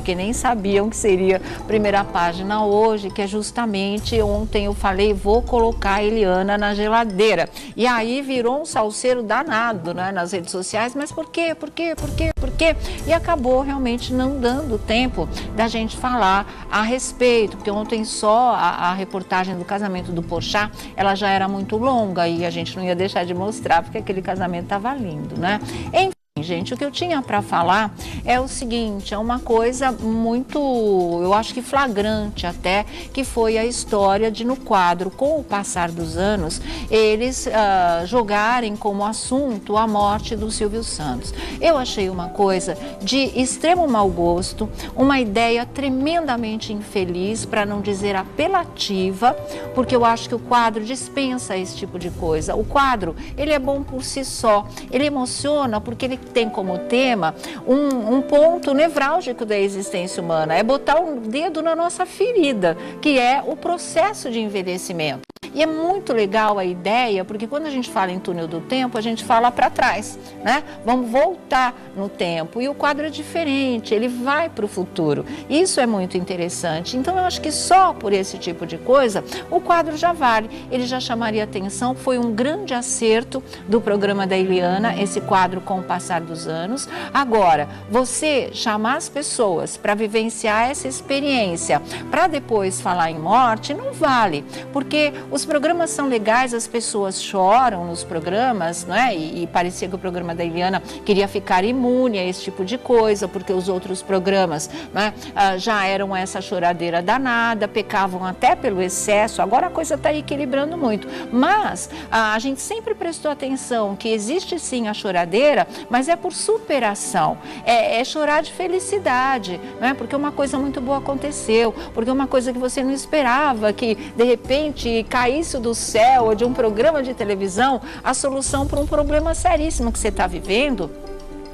porque nem sabiam que seria primeira página hoje, que é justamente ontem eu falei, vou colocar a Eliana na geladeira. E aí virou um salseiro danado, né, nas redes sociais, mas por quê? Por quê? Por quê? Por quê? E acabou realmente não dando tempo da gente falar a respeito, porque ontem só a reportagem do casamento do Porchat, ela já era muito longa e a gente não ia deixar de mostrar, porque aquele casamento estava lindo, né? Enfim, gente, o que eu tinha para falar é o seguinte, é uma coisa muito, eu acho que flagrante até, que foi a história de no quadro, com o passar dos anos, eles jogarem como assunto a morte do Silvio Santos. Eu achei uma coisa de extremo mau gosto, uma ideia tremendamente infeliz, para não dizer apelativa, porque eu acho que o quadro dispensa esse tipo de coisa. O quadro, ele é bom por si só, ele emociona porque ele tem como tema um ponto nevrálgico da existência humana, é botar um dedo na nossa ferida, que é o processo de envelhecimento. E é muito legal a ideia, porque quando a gente fala em túnel do tempo, a gente fala para trás, né? Vamos voltar no tempo. E o quadro é diferente, ele vai para o futuro. Isso é muito interessante. Então, eu acho que só por esse tipo de coisa, o quadro já vale. Ele já chamaria atenção, foi um grande acerto do programa da Eliana, esse quadro com o passar dos anos. Agora, você chamar as pessoas para vivenciar essa experiência, para depois falar em morte, não vale, porque os programas são legais, as pessoas choram nos programas, não é? E parecia que o programa da Eliana queria ficar imune a esse tipo de coisa, porque os outros programas, não é? Já eram essa choradeira danada, pecavam até pelo excesso. Agora a coisa está equilibrando muito, mas a gente sempre prestou atenção que existe sim a choradeira, mas é por superação, é chorar de felicidade, não é? Porque uma coisa muito boa aconteceu, porque uma coisa que você não esperava, que de repente caísse do céu ou de um programa de televisão a solução para um problema seríssimo que você está vivendo,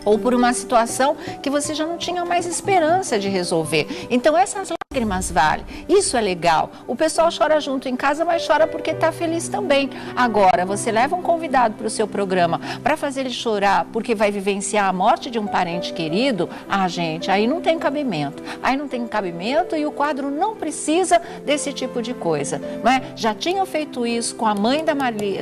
ou por uma situação que você já não tinha mais esperança de resolver. Então essas lágrimas valem, isso é legal. O pessoal chora junto em casa, mas chora porque está feliz também. Agora, você leva um convidado para o seu programa para fazer ele chorar porque vai vivenciar a morte de um parente querido, gente, aí não tem cabimento. Aí não tem cabimento e o quadro não precisa desse tipo de coisa, não é? Já tinham feito isso com a mãe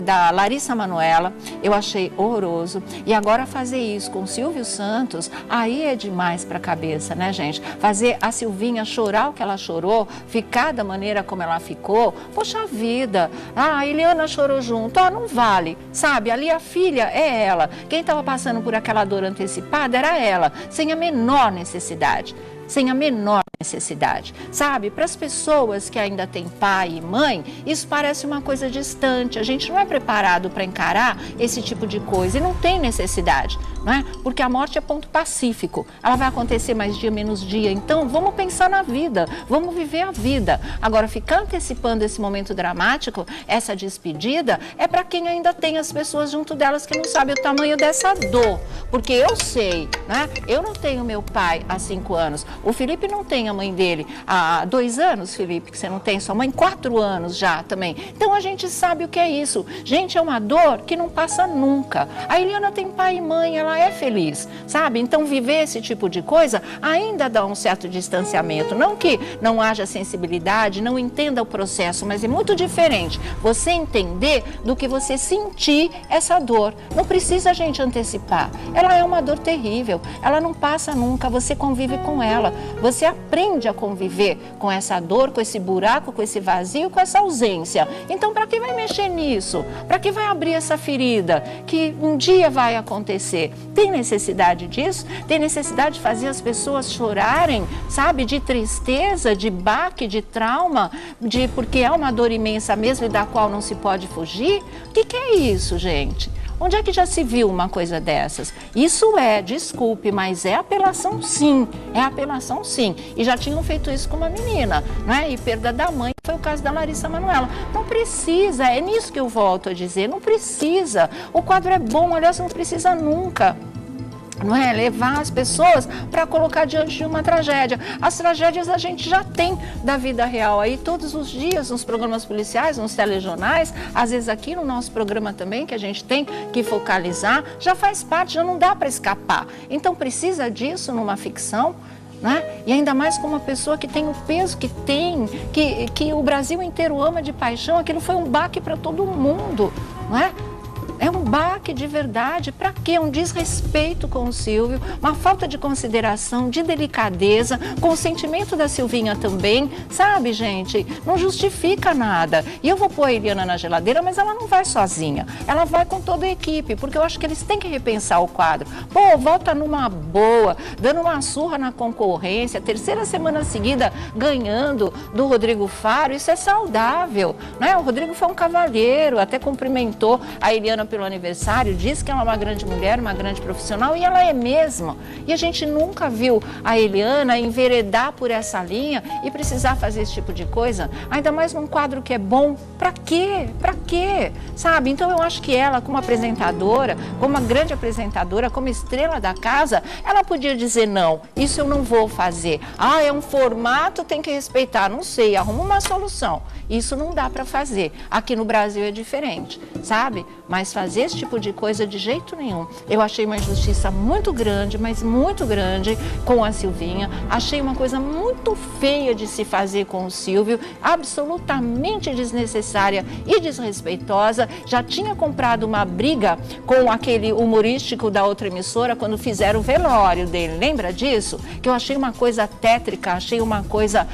da Larissa Manoela, eu achei horroroso, e agora fazer isso com o Silvio Santos, aí é demais para a cabeça, né, gente? Fazer a Silvinha chorar o que ela chorou, ficar da maneira como ela ficou, poxa vida, a Eliana chorou junto, não vale, sabe? Ali a filha é ela, quem estava passando por aquela dor antecipada era ela, sem a menor necessidade. Sem a menor necessidade, sabe? Para as pessoas que ainda têm pai e mãe, isso parece uma coisa distante, a gente não é preparado para encarar esse tipo de coisa e não tem necessidade, não é? Porque a morte é ponto pacífico, ela vai acontecer mais dia, menos dia, então vamos pensar na vida, vamos viver a vida. Agora, ficar antecipando esse momento dramático, essa despedida, é para quem ainda tem as pessoas junto delas que não sabem o tamanho dessa dor, porque eu sei, né? Eu não tenho meu pai há 5 anos, o Felipe não tem a mãe dele há 2 anos, Felipe, que você não tem sua mãe, 4 anos já também. Então a gente sabe o que é isso. Gente, é uma dor que não passa nunca. A Eliana tem pai e mãe, ela é feliz, sabe? Então viver esse tipo de coisa ainda dá um certo distanciamento. Não que não haja sensibilidade, não entenda o processo, mas é muito diferente você entender do que você sentir essa dor. Não precisa a gente antecipar. Ela é uma dor terrível, ela não passa nunca, você convive com ela. Você aprende a conviver com essa dor, com esse buraco, com esse vazio, com essa ausência. Então, para que vai mexer nisso? Para que vai abrir essa ferida que um dia vai acontecer? Tem necessidade disso? Tem necessidade de fazer as pessoas chorarem, sabe? De tristeza, de baque, de trauma, porque é uma dor imensa mesmo e da qual não se pode fugir? O que é isso, gente? Onde é que já se viu uma coisa dessas? Isso desculpe, mas é apelação sim, E já tinham feito isso com uma menina, né? E perda da mãe, foi o caso da Larissa Manoela. Não precisa, é nisso que eu volto a dizer, não precisa. O quadro é bom, aliás, não precisa nunca. Não é? Levar as pessoas para colocar diante de uma tragédia. As tragédias a gente já tem da vida real aí todos os dias nos programas policiais, nos telejornais, às vezes aqui no nosso programa também, que a gente tem que focalizar, já faz parte, já não dá para escapar. Então precisa disso numa ficção? né? E ainda mais com uma pessoa que tem o peso que tem, que o Brasil inteiro ama de paixão. Aquilo foi um baque para todo mundo, não é? É um baque de verdade. Para quê? Um desrespeito com o Silvio, uma falta de consideração, de delicadeza, com o sentimento da Silvinha também, sabe, gente? Não justifica nada. E eu vou pôr a Eliana na geladeira, mas ela não vai sozinha. Ela vai com toda a equipe, porque eu acho que eles têm que repensar o quadro. Pô, volta numa boa, dando uma surra na concorrência, terceira semana seguida ganhando do Rodrigo Faro, isso é saudável, né? O Rodrigo foi um cavalheiro, até cumprimentou a Eliana pelo aniversário, diz que ela é uma grande mulher, uma grande profissional, e ela é mesmo. E a gente nunca viu a Eliana enveredar por essa linha e precisar fazer esse tipo de coisa, ainda mais num quadro que é bom. Pra quê? Pra quê? Sabe? Então eu acho que ela, como apresentadora, como uma grande apresentadora, como estrela da casa, ela podia dizer não, isso eu não vou fazer. Ah, é um formato, tem que respeitar. Não sei, arruma uma solução. Isso não dá pra fazer. Aqui no Brasil é diferente, sabe? Mas fazer esse tipo de coisa de jeito nenhum. Eu achei uma injustiça muito grande, mas muito grande com a Silvinha. Achei uma coisa muito feia de se fazer com o Silvio, absolutamente desnecessária e desrespeitosa. Já tinha comprado uma briga com aquele humorístico da outra emissora quando fizeram o velório dele. Lembra disso? Que eu achei uma coisa tétrica, achei uma coisa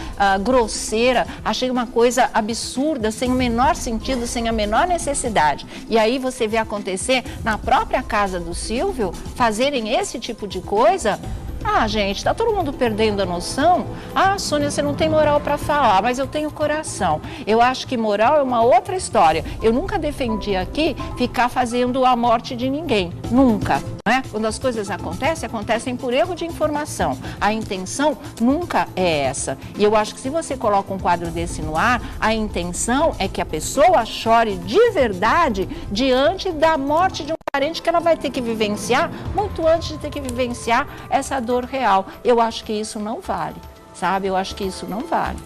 grosseira, achei uma coisa absurda, sem o menor sentido, sem a menor necessidade. E aí você vê acontecer na própria casa do Silvio, fazerem esse tipo de coisa. Ah, gente, tá todo mundo perdendo a noção. Ah, Sônia, você não tem moral para falar, mas eu tenho coração. Eu acho que moral é uma outra história. Eu nunca defendi aqui ficar fazendo a morte de ninguém, nunca. Né? Quando as coisas acontecem por erro de informação. A intenção nunca é essa. E eu acho que se você coloca um quadro desse no ar, a intenção é que a pessoa chore de verdade diante da morte de um parente que ela vai ter que vivenciar muito antes de ter que vivenciar essa dor real. Eu acho que isso não vale, sabe? Eu acho que isso não vale.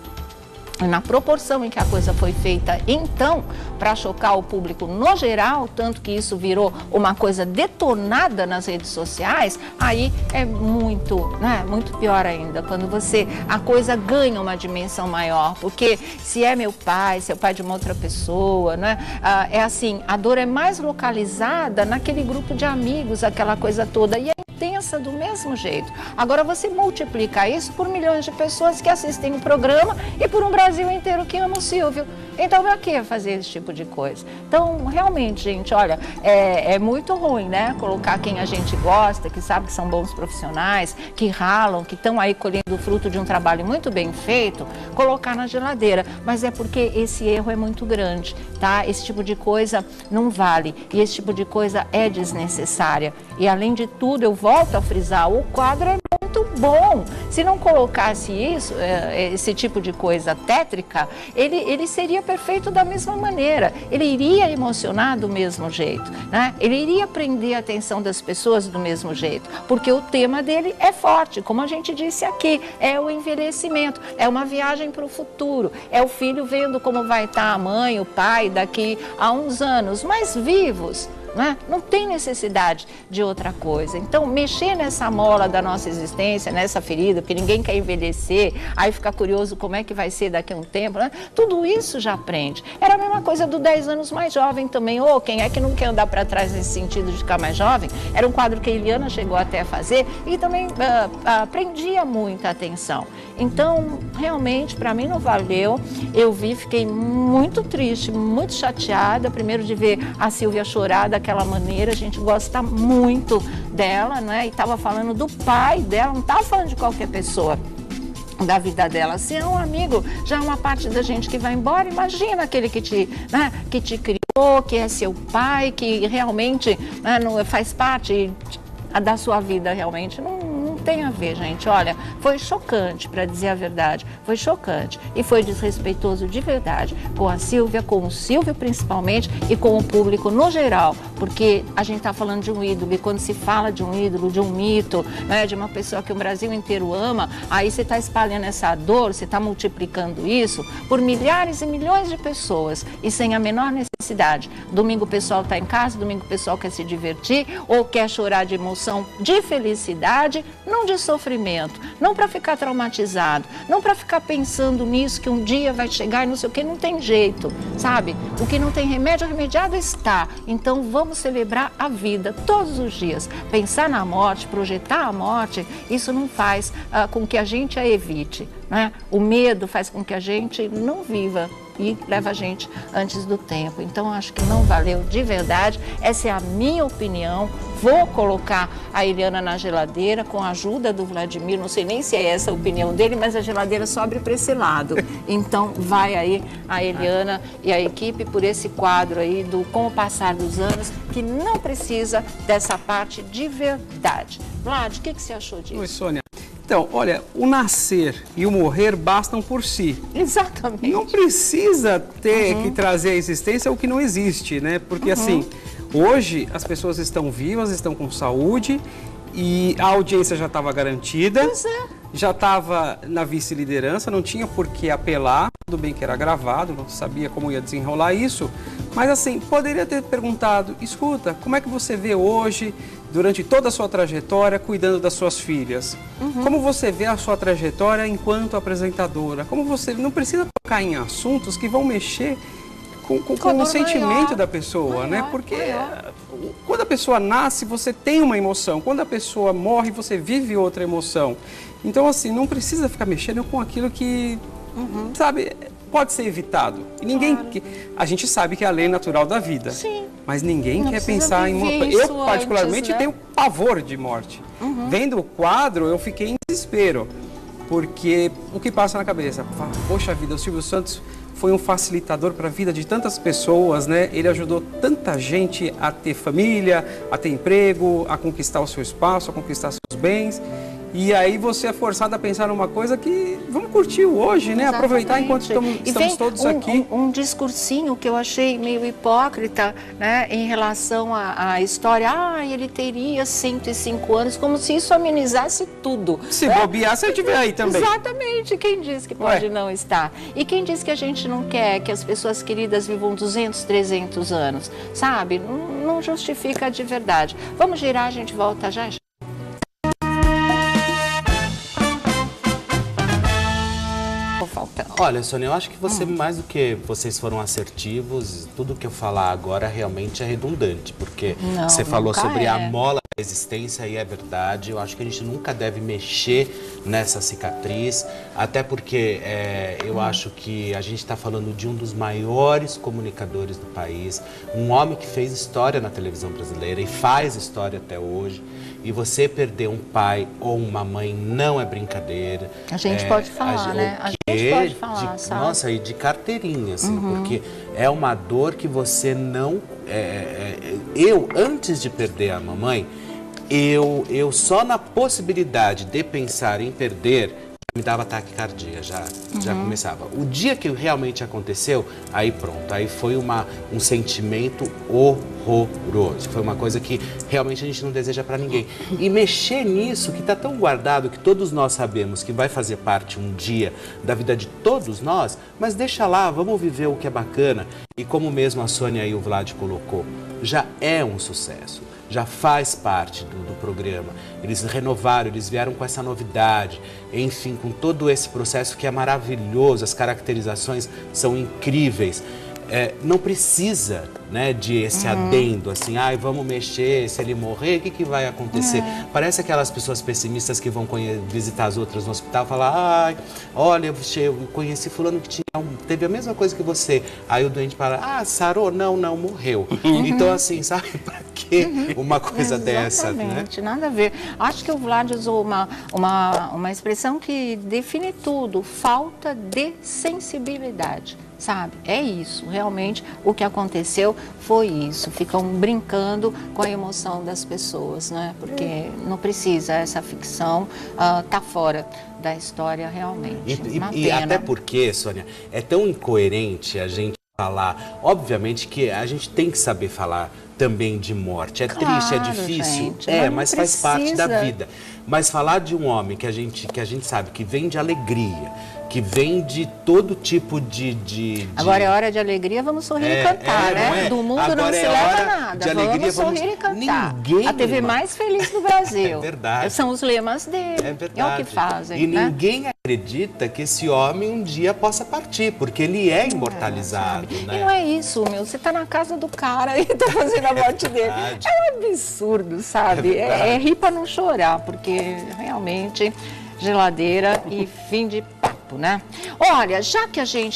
Na proporção em que a coisa foi feita, então, para chocar o público no geral, tanto que isso virou uma coisa detonada nas redes sociais, aí é muito, né, muito pior ainda, quando a coisa ganha uma dimensão maior, porque se é meu pai, se é o pai de uma outra pessoa, né, é assim, a dor é mais localizada naquele grupo de amigos, aquela coisa toda, e é intensa do mesmo jeito. Agora você multiplica isso por milhões de pessoas que assistem o programa e por um Brasil inteiro que ama o Silvio. Então, pra que fazer esse tipo de coisa? Então, realmente, gente, olha, é muito ruim, né? Colocar quem a gente gosta, que sabe que são bons profissionais, que ralam, que estão aí colhendo o fruto de um trabalho muito bem feito, colocar na geladeira. Mas é porque esse erro é muito grande, tá? Esse tipo de coisa não vale e esse tipo de coisa é desnecessária. E, além de tudo, eu volto a frisar, o quadro é muito bom. Se não colocasse isso, esse tipo de coisa tétrica, ele seria perfeito da mesma maneira. Ele iria emocionar do mesmo jeito, né? Ele iria prender a atenção das pessoas do mesmo jeito, porque o tema dele é forte, como a gente disse aqui, é o envelhecimento, é uma viagem para o futuro, é o filho vendo como vai estar a mãe, o pai daqui a uns anos, mas vivos. Não tem necessidade de outra coisa. Então, mexer nessa mola da nossa existência, nessa ferida, porque ninguém quer envelhecer, aí fica curioso como é que vai ser daqui a um tempo, né? Tudo isso já aprende. Era a mesma coisa do 10 anos mais jovem também. Quem é que não quer andar para trás nesse sentido de ficar mais jovem? Era um quadro que a Eliana chegou até a fazer e também prendia muita atenção. Então, realmente, para mim não valeu. Eu fiquei muito triste, muito chateada, primeiro de ver a Silvia chorar daquela maneira, a gente gosta muito dela, né? E estava falando do pai dela, não estava falando de qualquer pessoa da vida dela. Se é um amigo, já é uma parte da gente que vai embora. Imagina aquele que te criou, que é seu pai, que realmente não faz parte da sua vida, realmente. Não tem a ver, gente. Olha, foi chocante, para dizer a verdade. Foi chocante e foi desrespeitoso de verdade com a Silvia, com o Silvio principalmente e com o público no geral, porque a gente está falando de um ídolo e quando se fala de um ídolo, de um mito, né, de uma pessoa que o Brasil inteiro ama, aí você está espalhando essa dor, você está multiplicando isso por milhares e milhões de pessoas e sem a menor necessidade. Domingo o pessoal está em casa, domingo o pessoal quer se divertir ou quer chorar de emoção, de felicidade. não de sofrimento, não para ficar traumatizado, não para ficar pensando nisso que um dia vai chegar e não sei o que, não tem jeito, sabe? O que não tem remédio, remediado está. Então vamos celebrar a vida todos os dias. Pensar na morte, projetar a morte, isso não faz com que a gente a evite, né? O medo faz com que a gente não viva e leva a gente antes do tempo. Então, acho que não valeu de verdade. Essa é a minha opinião. Vou colocar a Eliana na geladeira com a ajuda do Vladimir. Não sei nem se é essa a opinião dele, mas a geladeira só abre para esse lado. Então, vai aí a Eliana e a equipe por esse quadro aí do Com o Passar dos Anos, que não precisa dessa parte de verdade. Vlad, o que você achou disso? Oi, Sônia. Então, olha, o nascer e o morrer bastam por si. Exatamente. Não precisa ter que trazer à existência o que não existe, né? Porque assim, hoje as pessoas estão vivas, estão com saúde e a audiência já estava garantida. Pois é. Já estava na vice-liderança, não tinha por que apelar, tudo bem que era gravado, não sabia como ia desenrolar isso, mas assim, poderia ter perguntado, escuta, como é que você vê hoje, durante toda a sua trajetória, cuidando das suas filhas? Como você vê a sua trajetória enquanto apresentadora? Como você não precisa tocar em assuntos que vão mexer com o sentimento da pessoa, né? Porque quando a pessoa nasce, você tem uma emoção. Quando a pessoa morre, você vive outra emoção. Então, assim, não precisa ficar mexendo com aquilo que, sabe, pode ser evitado. E ninguém... A gente sabe que é a lei natural da vida. Sim. Mas ninguém Não quer pensar em uma... Eu, particularmente, tenho pavor de morte. Vendo o quadro, eu fiquei em desespero. Porque o que passa na cabeça? Poxa vida, o Silvio Santos foi um facilitador para a vida de tantas pessoas, né? Ele ajudou tanta gente a ter família, a ter emprego, a conquistar o seu espaço, a conquistar seus bens. E aí você é forçado a pensar numa coisa que vamos curtir o hoje, né? Exatamente. Aproveitar enquanto estamos todos aqui. Um discursinho que eu achei meio hipócrita, né? Em relação à história. Ah, ele teria 105 anos, como se isso amenizasse tudo. Se bobear, você estiver aí também. Exatamente. Quem disse que pode não estar? E quem disse que a gente não quer que as pessoas queridas vivam 200, 300 anos? Sabe? Não justifica de verdade. Vamos girar, a gente volta já. Olha, Sônia, eu acho que você, mais do que vocês foram assertivos, tudo que eu falar agora realmente é redundante, porque você falou sobre a mola da existência e é verdade. Eu acho que a gente nunca deve mexer nessa cicatriz, até porque eu acho que a gente está falando de um dos maiores comunicadores do país, um homem que fez história na televisão brasileira e faz história até hoje. E você perder um pai ou uma mãe não é brincadeira. A gente pode falar, né? A gente pode falar, sabe? Nossa, e de carteirinha, assim, porque é uma dor que você não... Eu, antes de perder a mamãe, eu só na possibilidade de pensar em perder, me dava ataque cardíaco, já começava. O dia que realmente aconteceu, aí pronto, aí foi um sentimento horroroso. Foi uma coisa que realmente a gente não deseja para ninguém. E mexer nisso, que está tão guardado, que todos nós sabemos que vai fazer parte um dia da vida de todos nós, mas deixa lá, vamos viver o que é bacana. E como mesmo a Sônia e o Vlad colocou, já é um sucesso. Já faz parte do programa. Eles renovaram, eles vieram com essa novidade, enfim, com todo esse processo que é maravilhoso, as caracterizações são incríveis. Não precisa, né, de esse adendo, assim, vamos mexer, se ele morrer, o que vai acontecer? Parece aquelas pessoas pessimistas que vão visitar as outras no hospital e falar, olha, eu conheci fulano que teve a mesma coisa que você. Aí o doente fala, sarou? Não, morreu. Então, assim, sabe, pra que uma coisa dessa, né? Exatamente, nada a ver. Acho que o Vlad usou uma expressão que define tudo, falta de sensibilidade. Sabe? É isso, realmente o que aconteceu foi isso. Ficam brincando com a emoção das pessoas, né? Porque não precisa, essa ficção tá fora da história realmente. E até porque, Sônia, é tão incoerente a gente falar. Obviamente que a gente tem que saber falar também de morte. É triste, é difícil, gente, mas faz parte da vida. Mas falar de um homem que a gente sabe que vem de alegria, que vem de todo tipo de... Agora é hora de alegria, vamos sorrir e cantar, né? Do mundo Agora não se leva nada, de alegria, vamos sorrir e cantar. Ninguém, a TV mais feliz do Brasil. É verdade. São os lemas dele. É verdade. É o que fazem, E né? ninguém acredita que esse homem um dia possa partir, porque ele é imortalizado, né? E não é isso, meu. Você tá na casa do cara e tá fazendo a morte dele. É um absurdo, sabe? É rir pra não chorar, porque realmente geladeira e fim de papo, né? Olha, já que a gente